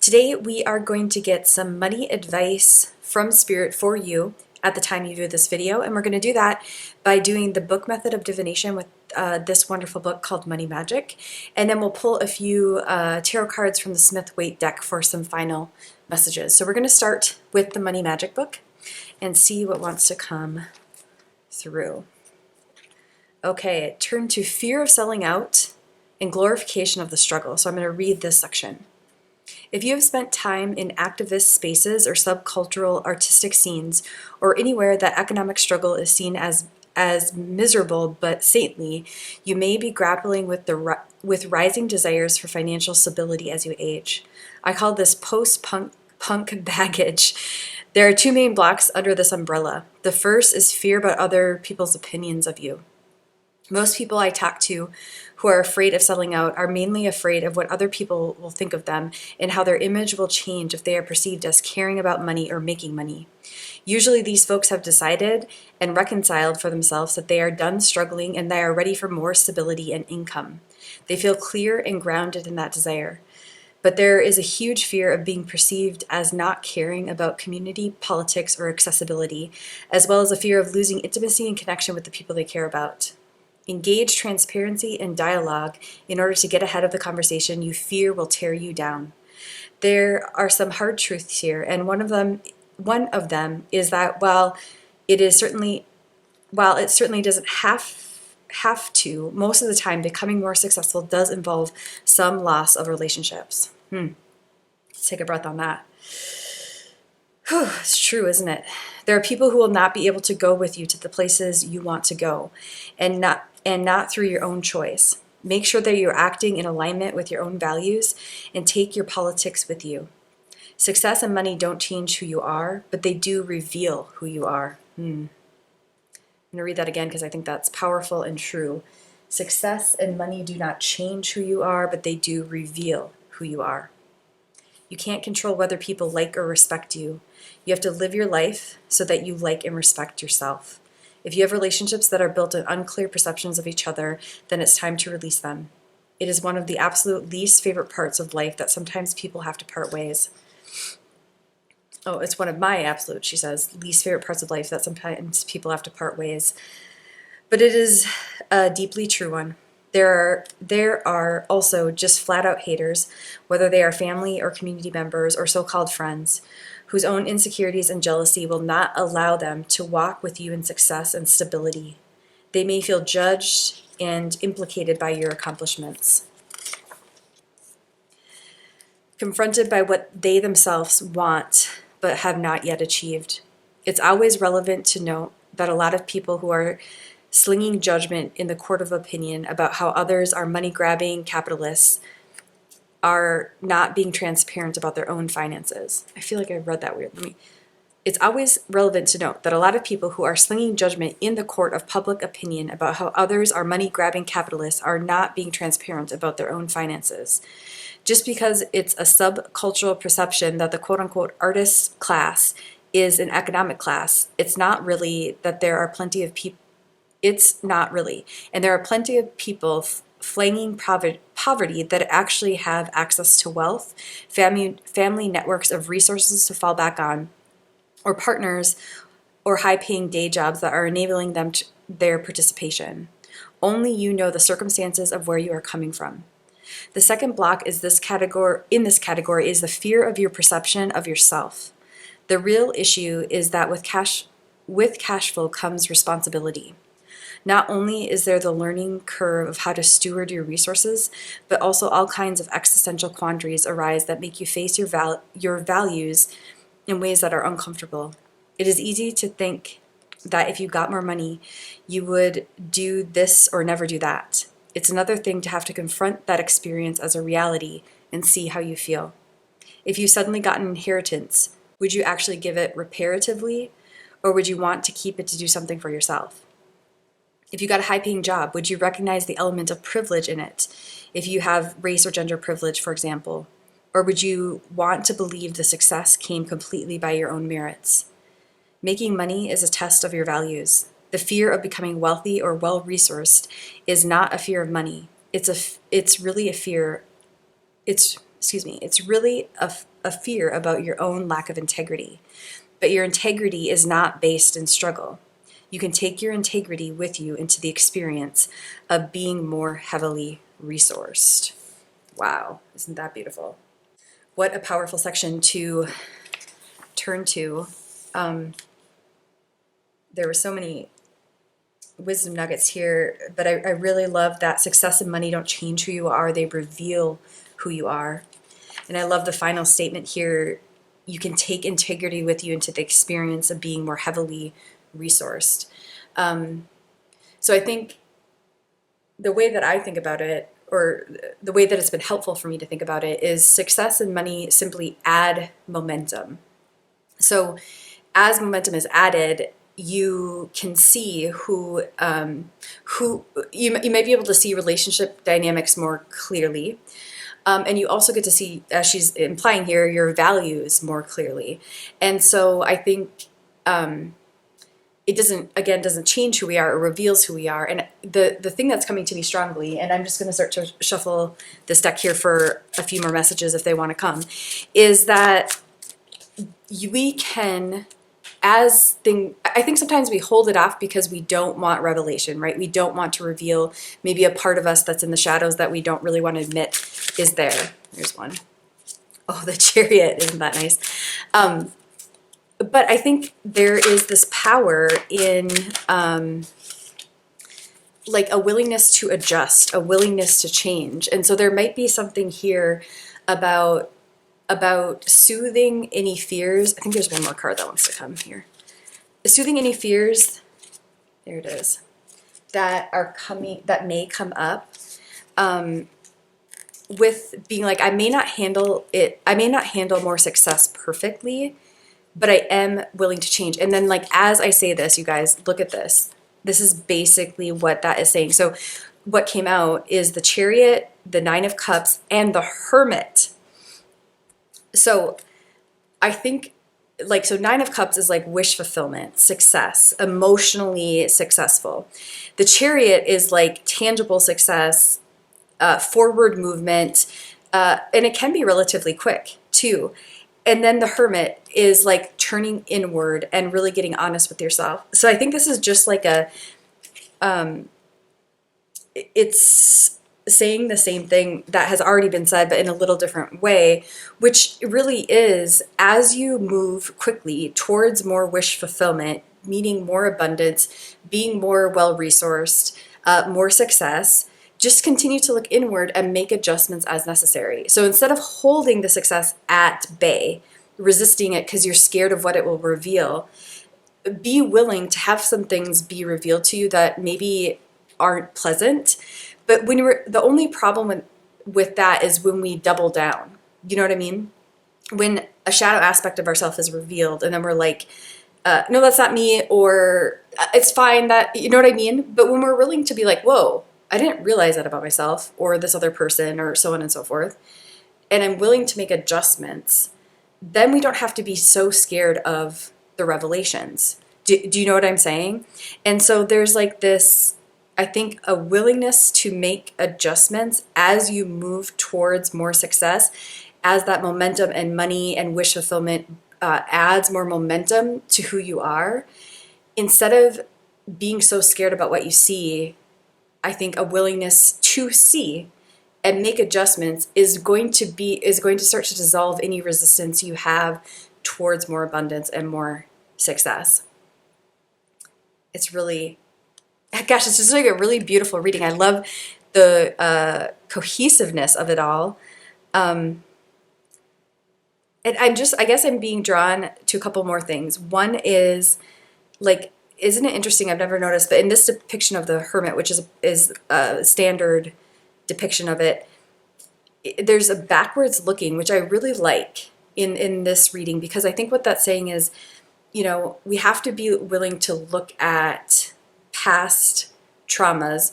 Today we are going to get some money advice from Spirit for you at the time you view this video, and we're going to do that by doing the book method of divination with this wonderful book called Money Magic, and then we'll pull a few tarot cards from the Smith-Waite deck for some final messages. So we're going to start with the Money Magic book and see what wants to come through. Okay, it turned to fear of selling out and glorification of the struggle. So I'm going to read this section. If you have spent time in activist spaces or subcultural artistic scenes, or anywhere that economic struggle is seen as miserable but saintly, you may be grappling with rising desires for financial stability as you age. I call this post-punk baggage. There are two main blocks under this umbrella. The first is fear about other people's opinions of you. Most people I talk to who are afraid of selling out are mainly afraid of what other people will think of them and how their image will change if they are perceived as caring about money or making money. Usually these folks have decided and reconciled for themselves that they are done struggling and they are ready for more stability and income. They feel clear and grounded in that desire. But there is a huge fear of being perceived as not caring about community, politics, or accessibility, as well as a fear of losing intimacy and connection with the people they care about. Engage transparency and dialogue in order to get ahead of the conversation you fear will tear you down. There are some hard truths here, and one of them is that while it certainly doesn't have to, most of the time becoming more successful does involve some loss of relationships. Let's take a breath on that. Whew, it's true, isn't it? There are people who will not be able to go with you to the places you want to go, and not through your own choice. Make sure that you're acting in alignment with your own values and take your politics with you. Success and money don't change who you are, but they do reveal who you are. I'm going to read that again because I think that's powerful and true. Success and money do not change who you are, but they do reveal who you are. You can't control whether people like or respect you. You have to live your life so that you like and respect yourself. If you have relationships that are built on unclear perceptions of each other, then it's time to release them. It is one of the absolute least favorite parts of life that sometimes people have to part ways. Oh, it's one of my absolute, she says, least favorite parts of life that sometimes people have to part ways. But it is a deeply true one. There are also just flat-out haters, whether they are family or community members or so-called friends, whose own insecurities and jealousy will not allow them to walk with you in success and stability. They may feel judged and implicated by your accomplishments. Confronted by what they themselves want but have not yet achieved. It's always relevant to note that a lot of people who are slinging judgment in the court of opinion about how others are money-grabbing capitalists are not being transparent about their own finances. I feel like I read that weird. It's always relevant to note that a lot of people who are slinging judgment in the court of public opinion about how others are money-grabbing capitalists are not being transparent about their own finances. Just because it's a subcultural perception that the quote-unquote artist class is an economic class, it's not really that there are plenty of people. It's not really. And there are plenty of people flanging poverty that actually have access to wealth, family networks of resources to fall back on, or partners or high-paying day jobs that are enabling them their participation. Only you know the circumstances of where you are coming from. The second block is this category is the fear of your perception of yourself. The real issue is that with cash flow comes responsibility. Not only is there the learning curve of how to steward your resources, but also all kinds of existential quandaries arise that make you face your values in ways that are uncomfortable. It is easy to think that if you got more money, you would do this or never do that. It's another thing to have to confront that experience as a reality and see how you feel. If you suddenly got an inheritance, would you actually give it reparatively, or would you want to keep it to do something for yourself? If you got a high-paying job, would you recognize the element of privilege in it, if you have race or gender privilege, for example? Or would you want to believe the success came completely by your own merits? Making money is a test of your values. The fear of becoming wealthy or well-resourced is not a fear of money. It's really a a fear about your own lack of integrity. But your integrity is not based in struggle. You can take your integrity with you into the experience of being more heavily resourced. Wow, isn't that beautiful? What a powerful section to turn to. There were so many wisdom nuggets here, but I really love that success and money don't change who you are, they reveal who you are. And I love the final statement here. You can take integrity with you into the experience of being more heavily resourced. So I think the way that I think about it, or the way that it's been helpful for me to think about it, is success and money simply add momentum. So as momentum is added, you can see who you might be able to see relationship dynamics more clearly. And you also get to see, as she's implying here, your values more clearly. And so I think it doesn't change who we are, it reveals who we are. And the thing that's coming to me strongly, and I'm just going to start to shuffle this deck here for a few more messages if they want to come, is that we can, I think sometimes we hold it off because we don't want revelation, right? We don't want to reveal maybe a part of us that's in the shadows that we don't really want to admit is there. There's one. Oh, the Chariot, isn't that nice? But I think there is this power in like a willingness to adjust, a willingness to change. And so there might be something here about soothing any fears. I think there's one more card that wants to come here. Soothing any fears, there it is, that may come up, with being like, I may not handle more success perfectly, but I am willing to change. And then, like, as I say this, you guys, look at this. This is basically what that is saying. So what came out is the Chariot, the Nine of Cups, and the Hermit. So I think, like, so Nine of Cups is like wish fulfillment, success, emotionally successful. The Chariot is like tangible success, forward movement, and it can be relatively quick too. And then the Hermit is like turning inward and really getting honest with yourself. So I think this is just like it's saying the same thing that has already been said, but in a little different way, which really is, as you move quickly towards more wish fulfillment, meaning more abundance, being more well-resourced, more success, just continue to look inward and make adjustments as necessary. So instead of holding the success at bay, resisting it because you're scared of what it will reveal, be willing to have some things be revealed to you that maybe aren't pleasant. But the only problem with that is when we double down. You know what I mean? When a shadow aspect of ourselves is revealed and then we're like, no, that's not me, or it's fine, that, you know what I mean? But when we're willing to be like, whoa, I didn't realize that about myself or this other person or so on and so forth, and I'm willing to make adjustments, then we don't have to be so scared of the revelations. Do you know what I'm saying? And so there's like this, I think, a willingness to make adjustments as you move towards more success, as that momentum and money and wish fulfillment adds more momentum to who you are. Instead of being so scared about what you see, I think a willingness to see and make adjustments is going to start to dissolve any resistance you have towards more abundance and more success. It's really, gosh, it's just like a really beautiful reading. I love the cohesiveness of it all. And I guess I'm being drawn to a couple more things. One is, like, isn't it interesting? I've never noticed, but in this depiction of the Hermit, which is a standard depiction of it, there's a backwards looking, which I really like in this reading, because I think what that's saying is, you know, we have to be willing to look at past traumas,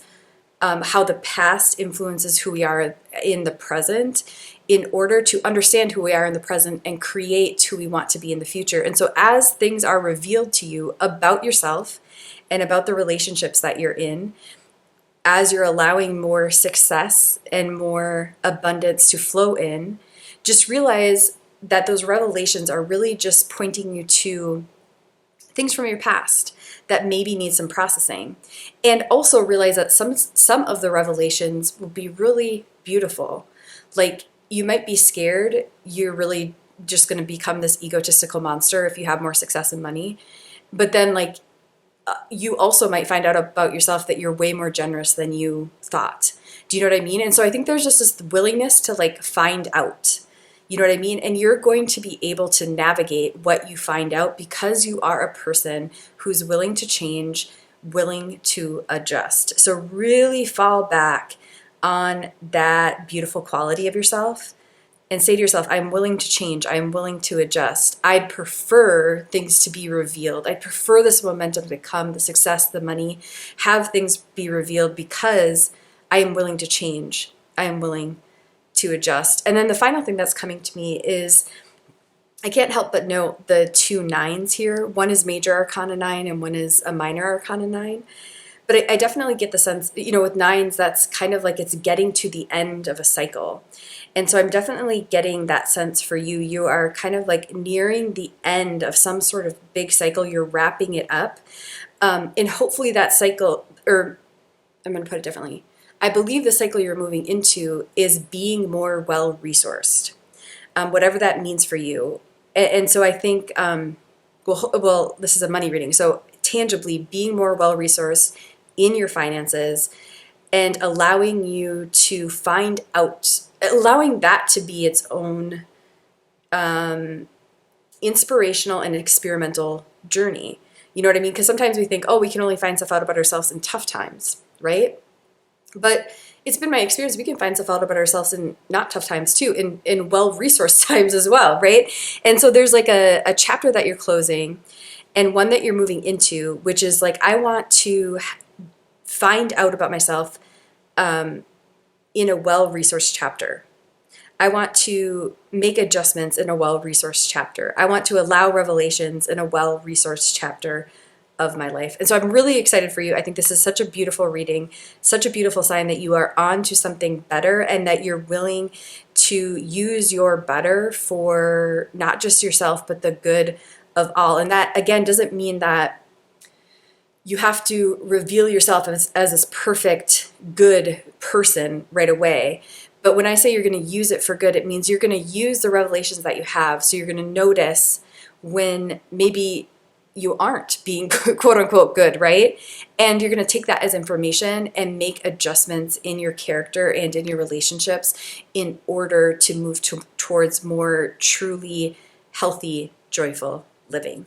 how the past influences who we are in the present, in order to understand who we are in the present and create who we want to be in the future. And so as things are revealed to you about yourself and about the relationships that you're in, as you're allowing more success and more abundance to flow in, just realize that those revelations are really just pointing you to things from your past that maybe need some processing. And also realize that some of the revelations will be really beautiful. Like, you might be scared you're really just going to become this egotistical monster if you have more success and money. But then, like, you also might find out about yourself that you're way more generous than you thought. Do you know what I mean? And so I think there's just this willingness to, like, find out. You know what I mean? And you're going to be able to navigate what you find out because you are a person who's willing to change, willing to adjust. So really fall back on that beautiful quality of yourself and say to yourself, I'm willing to change. I'm willing to adjust. I'd prefer things to be revealed. I'd prefer this momentum to come, the success, the money, have things be revealed because I am willing to change. I am willing to adjust. And then the final thing that's coming to me is, I can't help but note the 2 9s here. One is major arcana 9 and one is a minor arcana 9. But I definitely get the sense, with 9s, that's kind of like it's getting to the end of a cycle. And so I'm definitely getting that sense for you. You are kind of like nearing the end of some sort of big cycle. You're wrapping it up. And hopefully that cycle, or I'm going to put it differently, I believe the cycle you're moving into is being more well-resourced, whatever that means for you. And so I think, well, this is a money reading. So tangibly, being more well-resourced in your finances and allowing you to find out, allowing that to be its own inspirational and experimental journey. You know what I mean? Because sometimes we think, oh, we can only find stuff out about ourselves in tough times, right? But it's been my experience, we can find stuff out about ourselves in not tough times too, in well-resourced times as well, right? And so there's like a chapter that you're closing and one that you're moving into, which is like, I want to find out about myself in a well-resourced chapter. I want to make adjustments in a well-resourced chapter. I want to allow revelations in a well-resourced chapter of my life. And so I'm really excited for you. I think this is such a beautiful reading, such a beautiful sign that you are on to something better and that you're willing to use your better for not just yourself, but the good of all. And that, again, doesn't mean that you have to reveal yourself as this perfect, good person right away. But when I say you're going to use it for good, it means you're going to use the revelations that you have. So you're going to notice when maybe you aren't being quote unquote good, right? And you're going to take that as information and make adjustments in your character and in your relationships in order to move towards more truly healthy, joyful living.